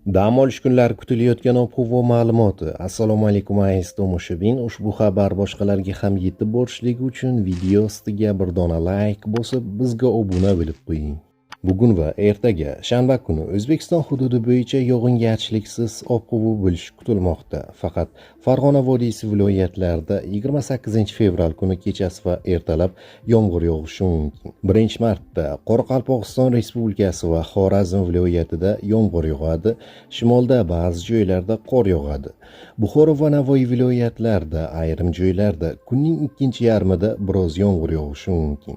Dam olish kunlari kutilayotgan ob-havo ma'lumoti. Assalomu alaykum aziz tomoshabin. Ushbu xabar boshqalarga ham yetib borishligi uchun video ostiga bir dona like bosib, bizga obuna bo'lib qo'ying. Bugun va ertaga shanba kuni O'zbekiston hududi bo'yicha yog'ingarchiliksiz ob-havo bo'lishi kutilmoqda. Faqat Farg'ona vodiysi viloyatlarida 28 fevral kuni kechasi va ertalab yomg'ir yog'ishi mumkin. 1-martda Qoraqalpog'iston Respublikasi va Xorazm viloyatida yomg'ir yog'adi. Shimolda ba'zi joylarda qor yog'adi. Buxoro va Navoiy viloyatlarida ayrim joylarda kunning ikkinchi yarmida biroz yomg'ir yog'ishi mumkin.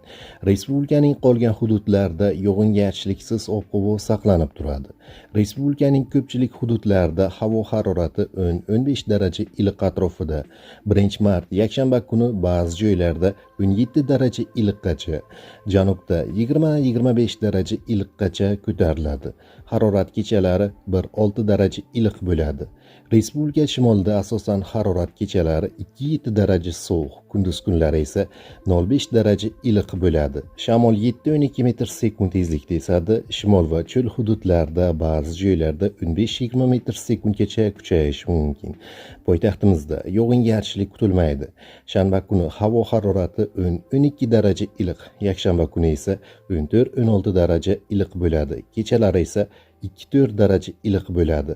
Respublikaning qolgan hududlarida yog'ingarchiliksiz ob-havo saqlanib turadi. Respublikaning ko'pchilik hududlarida havo harorati 10-15 daraja iliq atrofida. 1-mart yakshanba kuni ba'zi joylarda 17 daraja iliqqacha, janubda 20-25 daraja iliqqacha ko'tariladi. Harorat kechalari 1-6 daraja iliq bo'ladi. Respublika shimolida asosan harorat kechalari 2-7 daraja sovuq, kunduz kunlari esa 0,5 daraja iliq bo'ladi. Shamol 7-12 metr sekund tezlikda esadi. Shimol va cho'l hududlarda ba'zi joylarda 15-20 metr sekundgacha kuchayishi mumkin. Poytaxtimizda yog'ingarchilik kutilmaydi. Shanba kuni havo harorati 10-12 daraja iliq, yakshanba kuni esa 14-16 daraja iliq bo'ladi. Kechalari esa 2-4 daraja iliq bo'ladi.